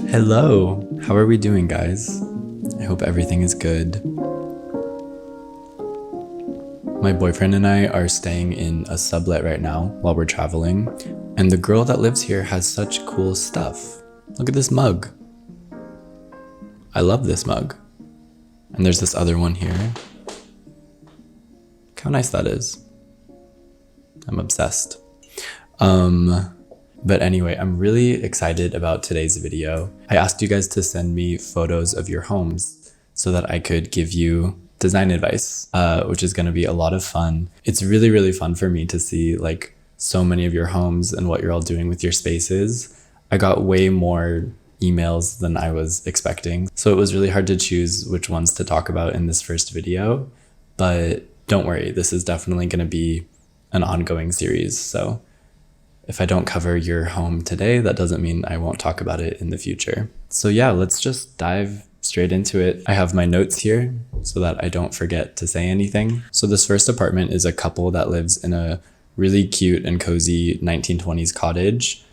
Hello, how are we doing, guys? I hope everything is good. My boyfriend and I are staying in a sublet right now while we're traveling, and the girl that lives here has such cool stuff. Look at this mug. I love this mug. And there's this other one here. Look how nice that is. I'm obsessed. But anyway, I'm really excited about today's video. I asked you guys to send me photos of your homes so that I could give you design advice, which is going to be a lot of fun. It's really, really fun for me to see like so many of your homes and what you're all doing with your spaces. I got way more emails than I was expecting, so it was really hard to choose which ones to talk about in this first video, but don't worry, this is definitely going to be an ongoing series. So if I don't cover your home today, that doesn't mean I won't talk about it in the future. So yeah, let's just dive straight into it. I have my notes here so that I don't forget to say anything. So this first apartment is a couple that lives in a really cute and cozy 1920s cottage,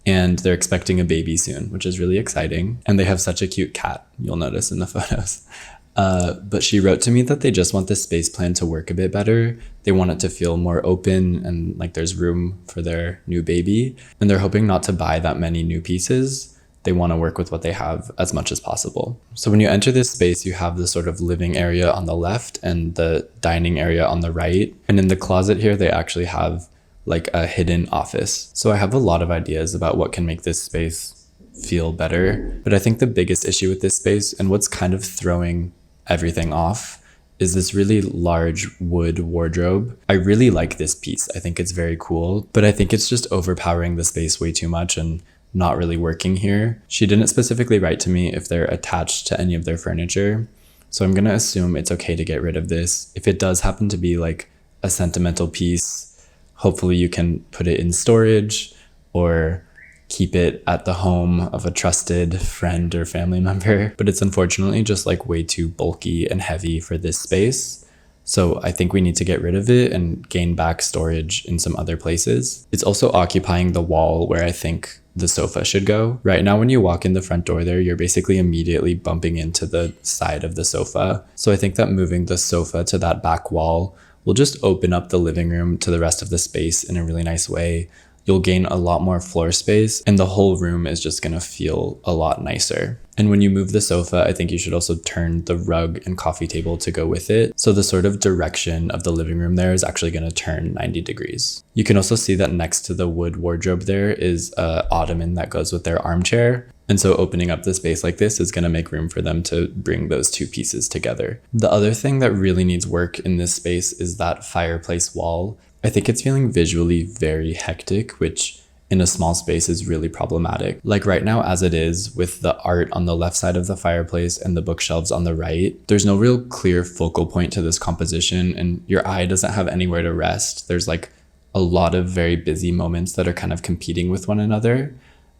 and they're expecting a baby soon, which is really exciting. And they have such a cute cat, you'll notice in the photos. But she wrote to me that they just want the space plan to work a bit better. They want it to feel more open and like there's room for their new baby. And they're hoping not to buy that many new pieces. They want to work with what they have as much as possible. So when you enter this space, you have the sort of living area on the left and the dining area on the right. And in the closet here, they actually have like a hidden office. So I have a lot of ideas about what can make this space feel better. But I think the biggest issue with this space and what's kind of throwing everything off is this really large wood wardrobe. I really like this piece. I think it's very cool, but I think it's just overpowering the space way too much and not really working here. She didn't specifically write to me if they're attached to any of their furniture, so I'm gonna assume it's okay to get rid of this. If it does happen to be like a sentimental piece, hopefully you can put it in storage or keep it at the home of a trusted friend or family member. But it's unfortunately just like way too bulky and heavy for this space. So I think we need to get rid of it and gain back storage in some other places. It's also occupying the wall where I think the sofa should go. Right now, when you walk in the front door there, you're basically immediately bumping into the side of the sofa. So I think that moving the sofa to that back wall will just open up the living room to the rest of the space in a really nice way. You'll gain a lot more floor space and the whole room is just gonna feel a lot nicer. And when you move the sofa, I think you should also turn the rug and coffee table to go with it. So the sort of direction of the living room there is actually gonna turn 90 degrees. You can also see that next to the wood wardrobe there is an ottoman that goes with their armchair. And so opening up the space like this is gonna make room for them to bring those two pieces together. The other thing that really needs work in this space is that fireplace wall. I think it's feeling visually very hectic, which in a small space is really problematic. Like right now, as it is, with the art on the left side of the fireplace and the bookshelves on the right, there's no real clear focal point to this composition and your eye doesn't have anywhere to rest. There's like a lot of very busy moments that are kind of competing with one another.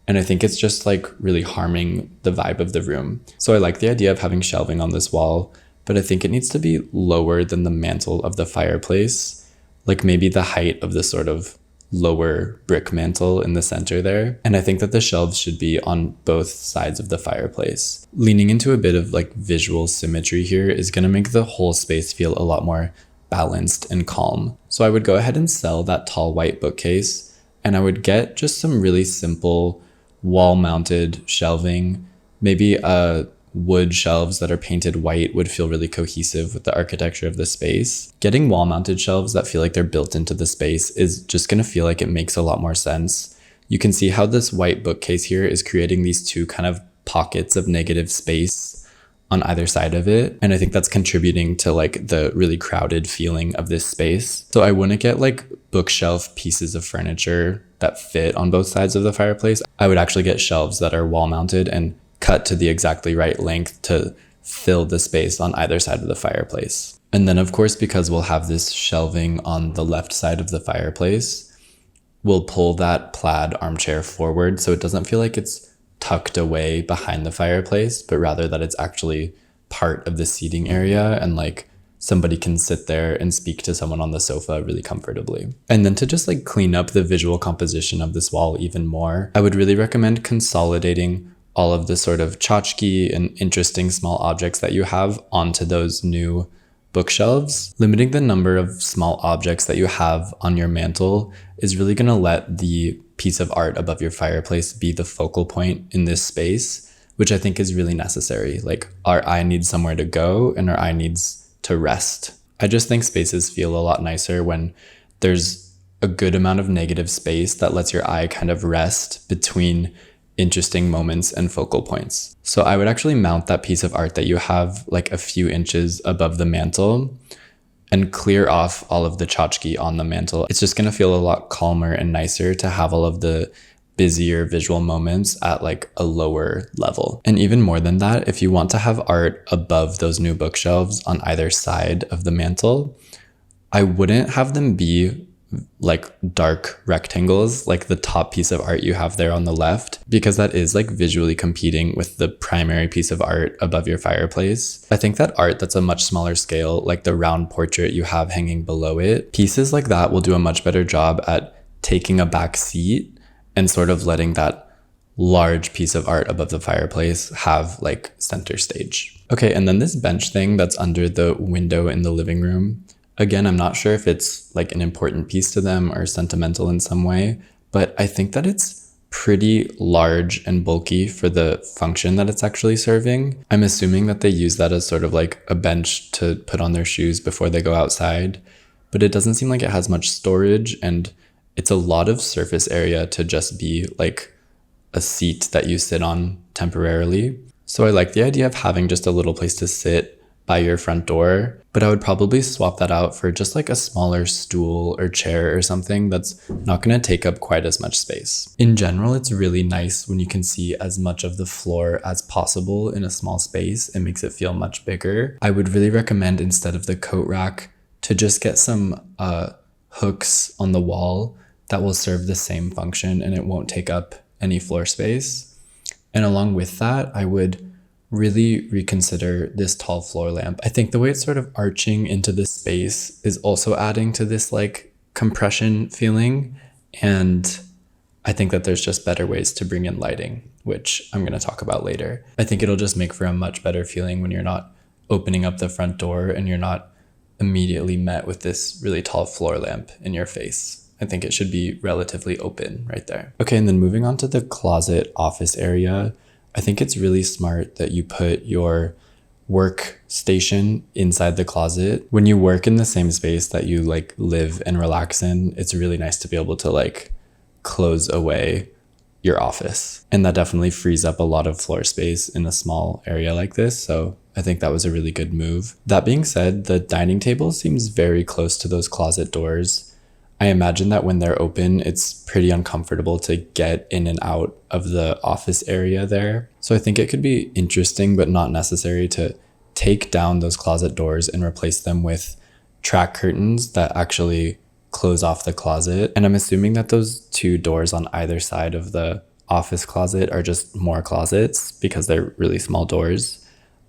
And I think it's just like really harming the vibe of the room. So I like the idea of having shelving on this wall, but I think it needs to be lower than the mantle of the fireplace. Like maybe the height of the sort of lower brick mantle in the center there. And I think that the shelves should be on both sides of the fireplace. Leaning into a bit of like visual symmetry here is going to make the whole space feel a lot more balanced and calm. So I would go ahead and sell that tall white bookcase, and I would get just some really simple wall-mounted shelving. Maybe wood shelves that are painted white would feel really cohesive with the architecture of the space. Getting wall-mounted shelves that feel like they're built into the space is just going to feel like it makes a lot more sense. You can see how this white bookcase here is creating these two kind of pockets of negative space on either side of it. And I think that's contributing to like the really crowded feeling of this space. So I wouldn't get like bookshelf pieces of furniture that fit on both sides of the fireplace. I would actually get shelves that are wall-mounted and cut to the exactly right length to fill the space on either side of the fireplace. And then of course, because we'll have this shelving on the left side of the fireplace, we'll pull that plaid armchair forward so it doesn't feel like it's tucked away behind the fireplace, but rather that it's actually part of the seating area and like somebody can sit there and speak to someone on the sofa really comfortably. And then to just like clean up the visual composition of this wall even more, I would really recommend consolidating all of the sort of tchotchke and interesting small objects that you have onto those new bookshelves. Limiting the number of small objects that you have on your mantle is really going to let the piece of art above your fireplace be the focal point in this space, which I think is really necessary. Like, our eye needs somewhere to go and our eye needs to rest. I just think spaces feel a lot nicer when there's a good amount of negative space that lets your eye kind of rest between interesting moments and focal points. So I would actually mount that piece of art that you have like a few inches above the mantle and clear off all of the tchotchke on the mantle. It's just going to feel a lot calmer and nicer to have all of the busier visual moments at like a lower level. And even more than that, if you want to have art above those new bookshelves on either side of the mantle, I wouldn't have them be like dark rectangles like the top piece of art you have there on the left, because that is like visually competing with the primary piece of art above your fireplace. I think that art that's a much smaller scale, like the round portrait you have hanging below it, pieces like that will do a much better job at taking a back seat and sort of letting that large piece of art above the fireplace have like center stage. Okay, and then this bench thing that's under the window in the living room. Again, I'm not sure if it's like an important piece to them or sentimental in some way, but I think that it's pretty large and bulky for the function that it's actually serving. I'm assuming that they use that as sort of like a bench to put on their shoes before they go outside, but it doesn't seem like it has much storage, and it's a lot of surface area to just be like a seat that you sit on temporarily. So I like the idea of having just a little place to sit by your front door, but I would probably swap that out for just like a smaller stool or chair or something that's not going to take up quite as much space. In general, it's really nice when you can see as much of the floor as possible in a small space. It makes it feel much bigger. I would really recommend, instead of the coat rack, to just get some hooks on the wall that will serve the same function and it won't take up any floor space. And along with that, I would really reconsider this tall floor lamp. I think the way it's sort of arching into this space is also adding to this like compression feeling. And I think that there's just better ways to bring in lighting, which I'm going to talk about later. I think it'll just make for a much better feeling when you're not opening up the front door and you're not immediately met with this really tall floor lamp in your face. I think it should be relatively open right there. Okay, and then moving on to the closet office area, I think it's really smart that you put your workstation inside the closet. When you work in the same space that you like live and relax in, it's really nice to be able to like close away your office. And that definitely frees up a lot of floor space in a small area like this. So I think that was a really good move. That being said, the dining table seems very close to those closet doors. I imagine that when they're open, it's pretty uncomfortable to get in and out of the office area there. So I think it could be interesting, but not necessary, to take down those closet doors and replace them with track curtains that actually close off the closet. And I'm assuming that those two doors on either side of the office closet are just more closets because they're really small doors.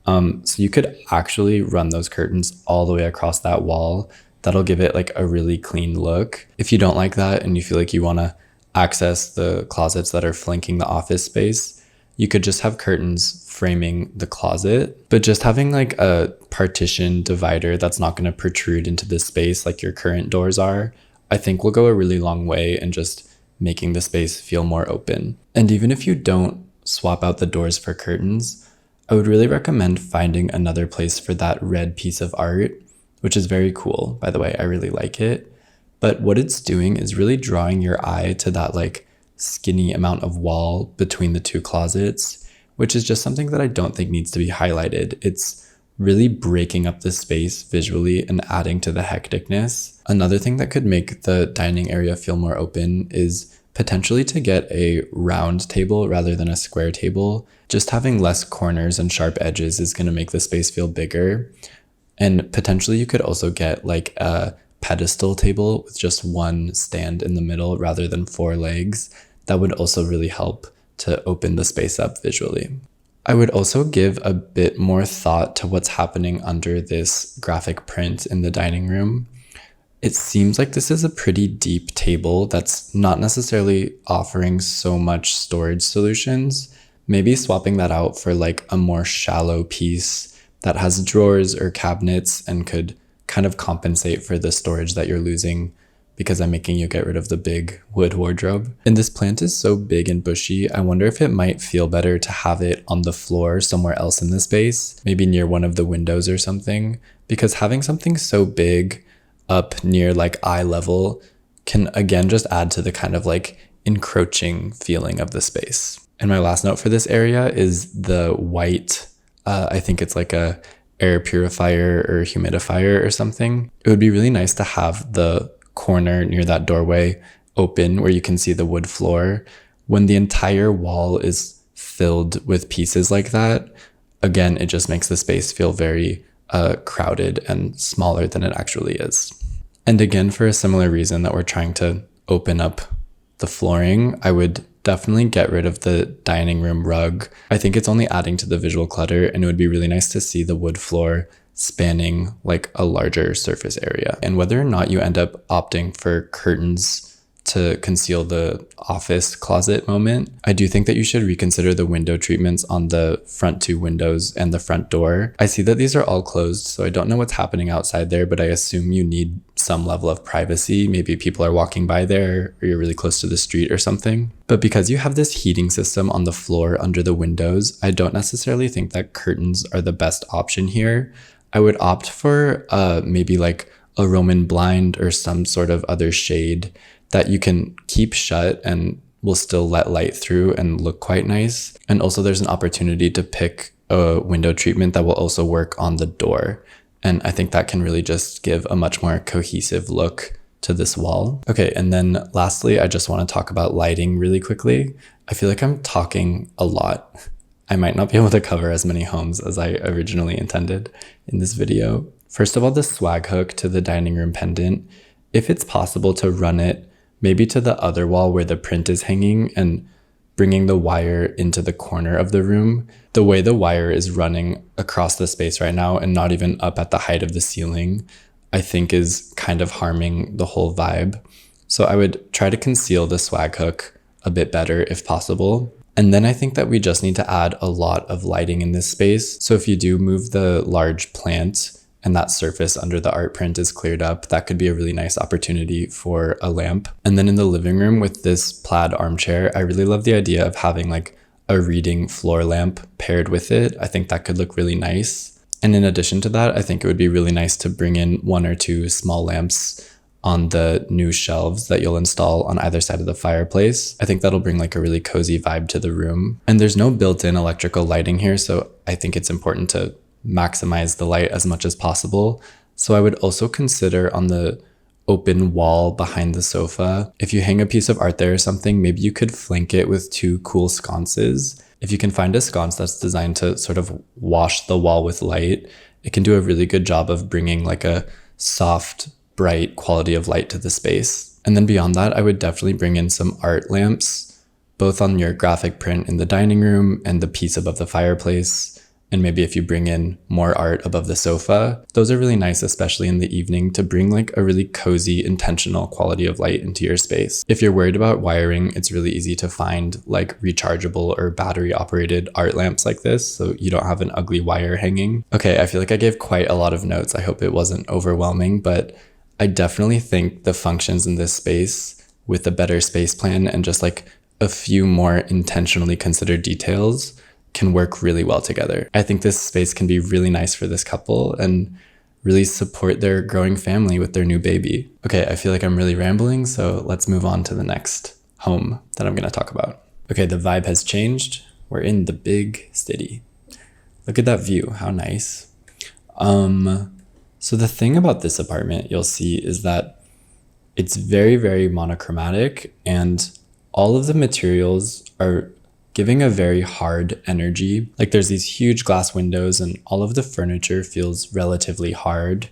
So you could actually run those curtains all the way across that wall. That'll give it like a really clean look. If you don't like that and you feel like you want to access the closets that are flanking the office space, you could just have curtains framing the closet, but just having like a partition divider that's not going to protrude into the space like your current doors are, I think will go a really long way in just making the space feel more open. And even if you don't swap out the doors for curtains, I would really recommend finding another place for that red piece of art, which is very cool. By the way, I really like it. But what it's doing is really drawing your eye to that like skinny amount of wall between the two closets, which is just something that I don't think needs to be highlighted. It's really breaking up the space visually and adding to the hecticness. Another thing that could make the dining area feel more open is potentially to get a round table rather than a square table. Just having less corners and sharp edges is going to make the space feel bigger. And potentially you could also get like a pedestal table with just one stand in the middle rather than 4 legs. That would also really help to open the space up visually. I would also give a bit more thought to what's happening under this graphic print in the dining room. It seems like this is a pretty deep table that's not necessarily offering so much storage solutions, maybe swapping that out for like a more shallow piece that has drawers or cabinets and could kind of compensate for the storage that you're losing because I'm making you get rid of the big wood wardrobe. And this plant is so big and bushy, I wonder if it might feel better to have it on the floor somewhere else in the space, maybe near one of the windows or something, because having something so big up near like eye level can again just add to the kind of like encroaching feeling of the space. And my last note for this area is the white, I think it's like a air purifier or humidifier or something. It would be really nice to have the corner near that doorway open where you can see the wood floor. When the entire wall is filled with pieces like that, again, it just makes the space feel very crowded and smaller than it actually is. And again, for a similar reason that we're trying to open up the flooring, I would definitely get rid of the dining room rug. I think it's only adding to the visual clutter, and it would be really nice to see the wood floor spanning like a larger surface area. And whether or not you end up opting for curtains to conceal the office closet moment, I do think that you should reconsider the window treatments on the front two windows and the front door. I see that these are all closed, so I don't know what's happening outside there, but I assume you need some level of privacy. Maybe people are walking by there, or you're really close to the street or something. But because you have this heating system on the floor under the windows, I don't necessarily think that curtains are the best option here. I would opt for maybe like a Roman blind or some sort of other shade that you can keep shut and will still let light through and look quite nice. And also there's an opportunity to pick a window treatment that will also work on the door. And I think that can really just give a much more cohesive look to this wall. Okay, and then lastly, I just want to talk about lighting really quickly. I feel like I'm talking a lot. I might not be able to cover as many homes as I originally intended in this video. First of all, the swag hook to the dining room pendant, if it's possible to run it maybe to the other wall where the print is hanging and bringing the wire into the corner of the room. The way the wire is running across the space right now and not even up at the height of the ceiling, I think is kind of harming the whole vibe. So I would try to conceal the swag hook a bit better if possible. And then I think that we just need to add a lot of lighting in this space. So if you do move the large plant and that surface under the art print is cleared up, that could be a really nice opportunity for a lamp. And then in the living room with this plaid armchair, I really love the idea of having like a reading floor lamp paired with it. I think that could look really nice. And in addition to that, I think it would be really nice to bring in one or two small lamps on the new shelves that you'll install on either side of the fireplace. I think that'll bring like a really cozy vibe to the room. And there's no built-in electrical lighting here, so I think it's important to maximize the light as much as possible. So I would also consider on the open wall behind the sofa, if you hang a piece of art there or something, maybe you could flank it with two cool sconces. If you can find a sconce that's designed to sort of wash the wall with light, it can do a really good job of bringing like a soft, bright quality of light to the space. And then beyond that, I would definitely bring in some art lamps, both on your graphic print in the dining room and the piece above the fireplace. And maybe if you bring in more art above the sofa, those are really nice, especially in the evening, to bring like a really cozy, intentional quality of light into your space. If you're worried about wiring, it's really easy to find like rechargeable or battery operated art lamps like this, so you don't have an ugly wire hanging. Okay, I feel like I gave quite a lot of notes. I hope it wasn't overwhelming, but I definitely think the functions in this space with a better space plan and just like a few more intentionally considered details can work really well together. I think this space can be really nice for this couple and really support their growing family with their new baby. Okay, I feel like I'm really rambling, so let's move on to the next home that I'm going to talk about. Okay, the vibe has changed. We're in the big city. Look at that view, how nice. So the thing about this apartment you'll see is that it's very, very monochromatic, and all of the materials are giving a very hard energy. Like there's these huge glass windows and all of the furniture feels relatively hard.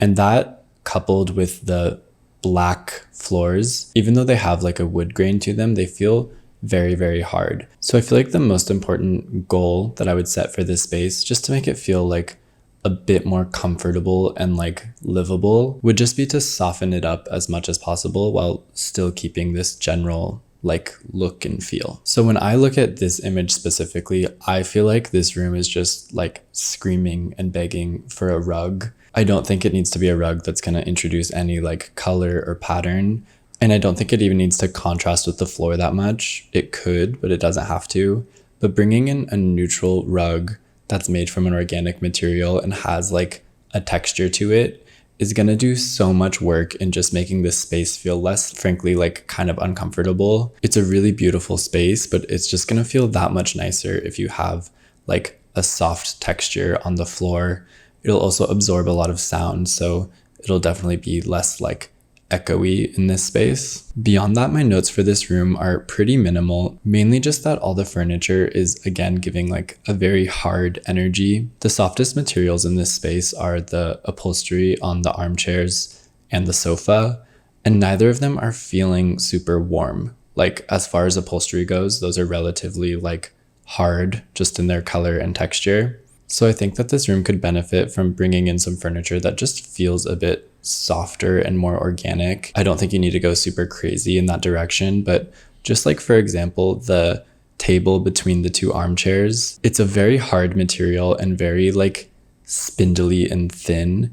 And that coupled with the black floors, even though they have like a wood grain to them, they feel very, very hard. So I feel like the most important goal that I would set for this space, just to make it feel like a bit more comfortable and like livable, would just be to soften it up as much as possible while still keeping this general like look and feel. So when I look at this image specifically, I feel like this room is just like screaming and begging for a rug. I don't think it needs to be a rug that's going to introduce any like color or pattern. And I don't think it even needs to contrast with the floor that much. It could, but it doesn't have to. But bringing in a neutral rug that's made from an organic material and has like a texture to it is going to do so much work in just making this space feel less, frankly, like kind of uncomfortable. It's a really beautiful space, but it's just going to feel that much nicer if you have like a soft texture on the floor. It'll also absorb a lot of sound, so it'll definitely be less like echoey in this space. Beyond that, my notes for this room are pretty minimal, mainly just that all the furniture is again giving like a very hard energy. The softest materials in this space are the upholstery on the armchairs and the sofa, and neither of them are feeling super warm. Like as far as upholstery goes, those are relatively like hard just in their color and texture. So I think that this room could benefit from bringing in some furniture that just feels a bit softer and more organic. I don't think you need to go super crazy in that direction, but just like, for example, the table between the two armchairs, it's a very hard material and very like spindly and thin.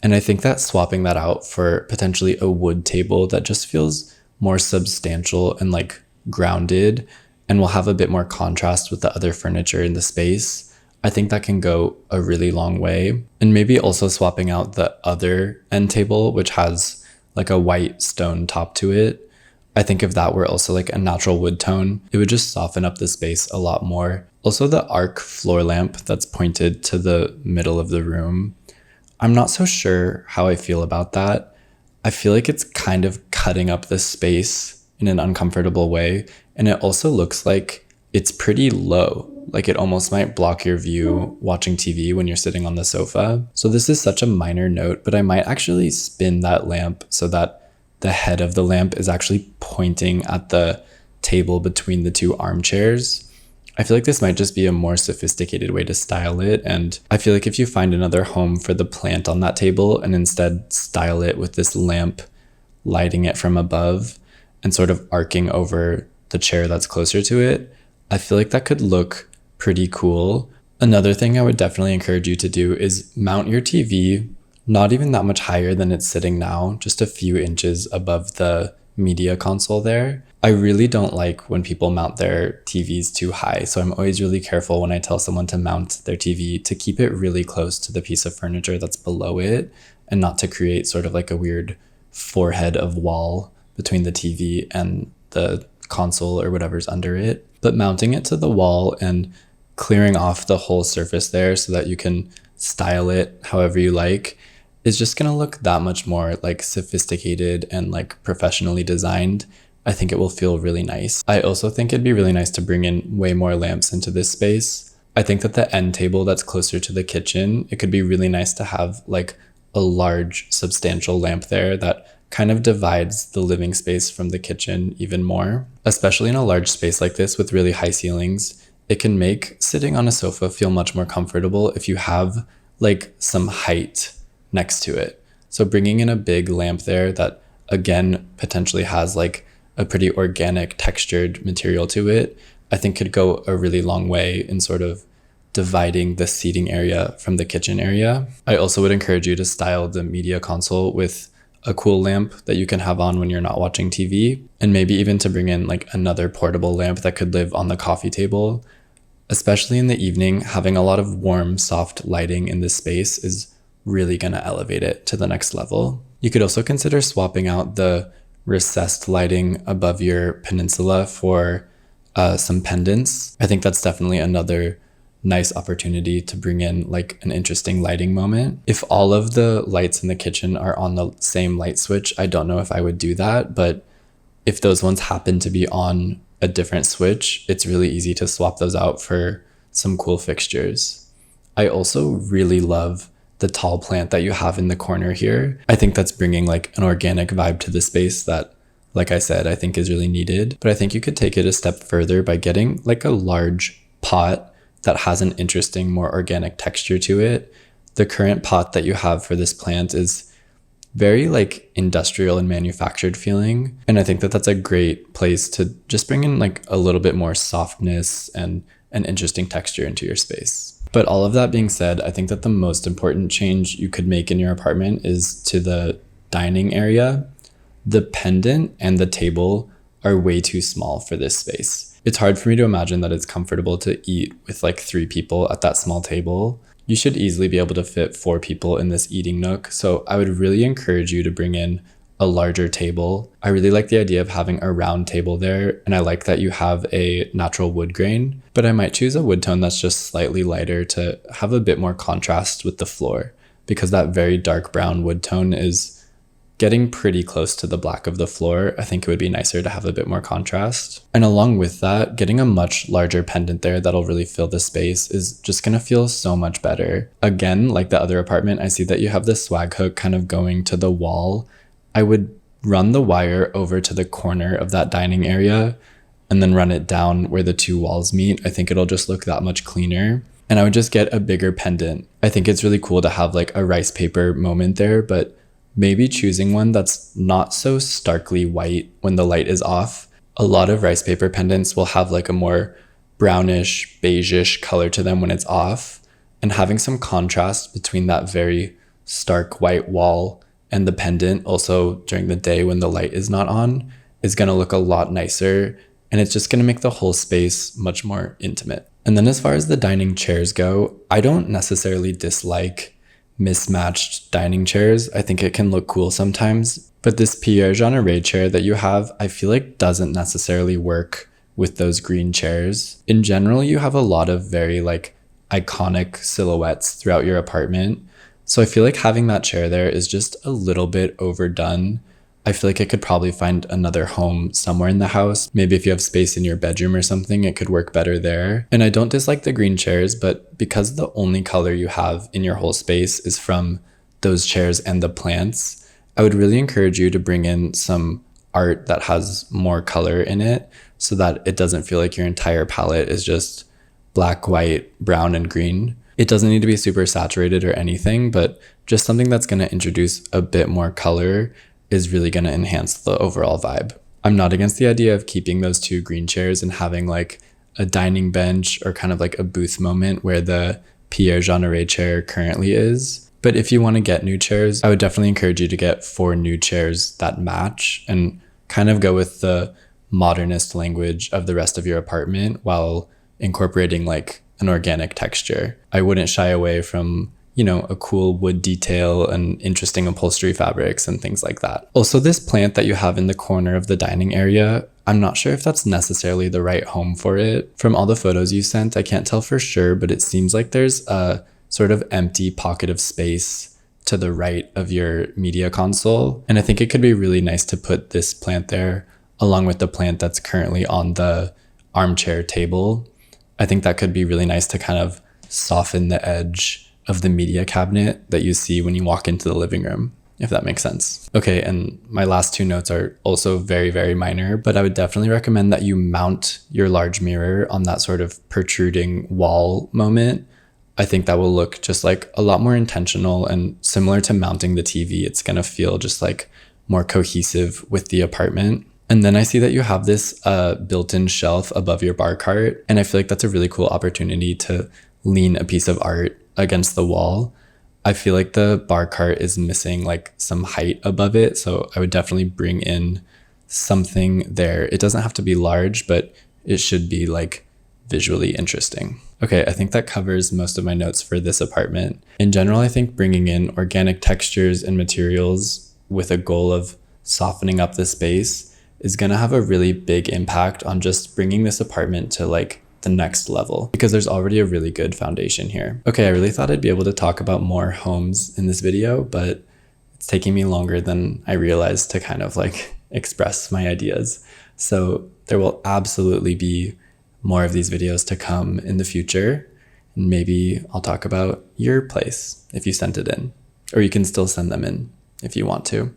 And I think that swapping that out for potentially a wood table that just feels more substantial and like grounded and will have a bit more contrast with the other furniture in the space, I think that can go a really long way. And maybe also swapping out the other end table, which has like a white stone top to it. I think if that were also like a natural wood tone, it would just soften up the space a lot more. Also the arc floor lamp that's pointed to the middle of the room, I'm not so sure how I feel about that. I feel like it's kind of cutting up the space in an uncomfortable way. And it also looks like it's pretty low. Like it almost might block your view watching TV when you're sitting on the sofa. So this is such a minor note, but I might actually spin that lamp so that the head of the lamp is actually pointing at the table between the two armchairs. I feel like this might just be a more sophisticated way to style it. And I feel like if you find another home for the plant on that table and instead style it with this lamp lighting it from above and sort of arcing over the chair that's closer to it, I feel like that could look pretty cool. Another thing I would definitely encourage you to do is mount your TV not even that much higher than it's sitting now, just a few inches above the media console there. I really don't like when people mount their TVs too high, so I'm always really careful when I tell someone to mount their TV to keep it really close to the piece of furniture that's below it and not to create sort of like a weird forehead of wall between the TV and the console or whatever's under it. But mounting it to the wall and clearing off the whole surface there so that you can style it however you like is just going to look that much more like sophisticated and like professionally designed. I think it will feel really nice. I also think it'd be really nice to bring in way more lamps into this space. I think that the end table that's closer to the kitchen, it could be really nice to have like a large substantial lamp there that kind of divides the living space from the kitchen even more. Especially in a large space like this with really high ceilings, it can make sitting on a sofa feel much more comfortable if you have like some height next to it. So bringing in a big lamp there that again potentially has like a pretty organic textured material to it, I think could go a really long way in sort of dividing the seating area from the kitchen area. I also would encourage you to style the media console with a cool lamp that you can have on when you're not watching TV, and maybe even to bring in like another portable lamp that could live on the coffee table. Especially in the evening, having a lot of warm, soft lighting in this space is really going to elevate it to the next level. You could also consider swapping out the recessed lighting above your peninsula for some pendants. I think that's definitely another nice opportunity to bring in like an interesting lighting moment. If all of the lights in the kitchen are on the same light switch, I don't know if I would do that, but if those ones happen to be on a different switch, it's really easy to swap those out for some cool fixtures. I also really love the tall plant that you have in the corner here. I think that's bringing like an organic vibe to the space that, like I said, I think is really needed. But I think you could take it a step further by getting like a large pot that has an interesting, more organic texture to it. The current pot that you have for this plant is very like industrial and manufactured feeling. And I think that that's a great place to just bring in like a little bit more softness and an interesting texture into your space. But all of that being said, I think that the most important change you could make in your apartment is to the dining area. The pendant and the table are way too small for this space. It's hard for me to imagine that it's comfortable to eat with like 3 people at that small table. You should easily be able to fit 4 people in this eating nook. So I would really encourage you to bring in a larger table. I really like the idea of having a round table there, and I like that you have a natural wood grain, but I might choose a wood tone that's just slightly lighter to have a bit more contrast with the floor, because that very dark brown wood tone is getting pretty close to the black of the floor. I think it would be nicer to have a bit more contrast. And along with that, getting a much larger pendant there that'll really fill the space is just gonna feel so much better. Again, like the other apartment, I see that you have the swag hook kind of going to the wall. I would run the wire over to the corner of that dining area and then run it down where the 2 walls meet. I think it'll just look that much cleaner. And I would just get a bigger pendant. I think it's really cool to have like a rice paper moment there, but maybe choosing one that's not so starkly white when the light is off. A lot of rice paper pendants will have like a more brownish, beigeish color to them when it's off. And having some contrast between that very stark white wall and the pendant also during the day when the light is not on is going to look a lot nicer. And it's just going to make the whole space much more intimate. And then as far as the dining chairs go, I don't necessarily dislike mismatched dining chairs. I think it can look cool sometimes, but this Pierre Jeanneret chair that you have, I feel like doesn't necessarily work with those green chairs. In general, you have a lot of very like iconic silhouettes throughout your apartment. So I feel like having that chair there is just a little bit overdone. I feel like it could probably find another home somewhere in the house. Maybe if you have space in your bedroom or something, it could work better there. And I don't dislike the green chairs, but because the only color you have in your whole space is from those chairs and the plants, I would really encourage you to bring in some art that has more color in it so that it doesn't feel like your entire palette is just black, white, brown, and green. It doesn't need to be super saturated or anything, but just something that's going to introduce a bit more color is really going to enhance the overall vibe. I'm not against the idea of keeping those 2 green chairs and having like a dining bench or kind of like a booth moment where the Pierre Jeanneret chair currently is. But if you want to get new chairs, I would definitely encourage you to get 4 new chairs that match and kind of go with the modernist language of the rest of your apartment while incorporating like an organic texture. I wouldn't shy away from a cool wood detail and interesting upholstery fabrics and things like that. Also, this plant that you have in the corner of the dining area, I'm not sure if that's necessarily the right home for it. From all the photos you sent, I can't tell for sure, but it seems like there's a sort of empty pocket of space to the right of your media console. And I think it could be really nice to put this plant there along with the plant that's currently on the armchair table. I think that could be really nice to kind of soften the edge of the media cabinet that you see when you walk into the living room, if that makes sense. Okay, and my last 2 notes are also very, very minor, but I would definitely recommend that you mount your large mirror on that sort of protruding wall moment. I think that will look just like a lot more intentional and similar to mounting the TV. It's gonna feel just like more cohesive with the apartment. And then I see that you have this built-in shelf above your bar cart, and I feel like that's a really cool opportunity to lean a piece of art against the wall. I feel like the bar cart is missing like some height above it, so I would definitely bring in something there. It doesn't have to be large, but it should be like visually interesting. Okay, I think that covers most of my notes for this apartment. In general, I think bringing in organic textures and materials with a goal of softening up the space is gonna have a really big impact on just bringing this apartment to like the next level, because there's already a really good foundation here. Okay, I really thought I'd be able to talk about more homes in this video, but it's taking me longer than I realized to kind of like express my ideas. So there will absolutely be more of these videos to come in the future. And maybe I'll talk about your place if you sent it in, or you can still send them in if you want to.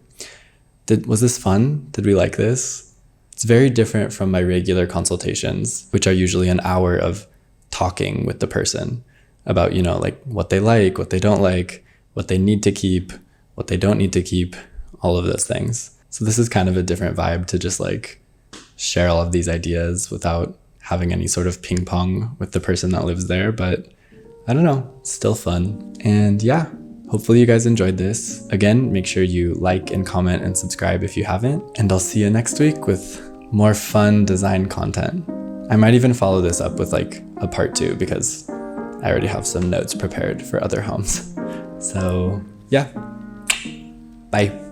Was this fun? Did we like this? It's very different from my regular consultations, which are usually an hour of talking with the person about, like what they like, what they don't like, what they need to keep, what they don't need to keep, all of those things. So this is kind of a different vibe to just like share all of these ideas without having any sort of ping pong with the person that lives there. But I don't know, it's still fun. And yeah, hopefully you guys enjoyed this. Again, make sure you like and comment and subscribe if you haven't. And I'll see you next week with more fun design content. I might even follow this up with like a part 2 because I already have some notes prepared for other homes. So yeah, bye.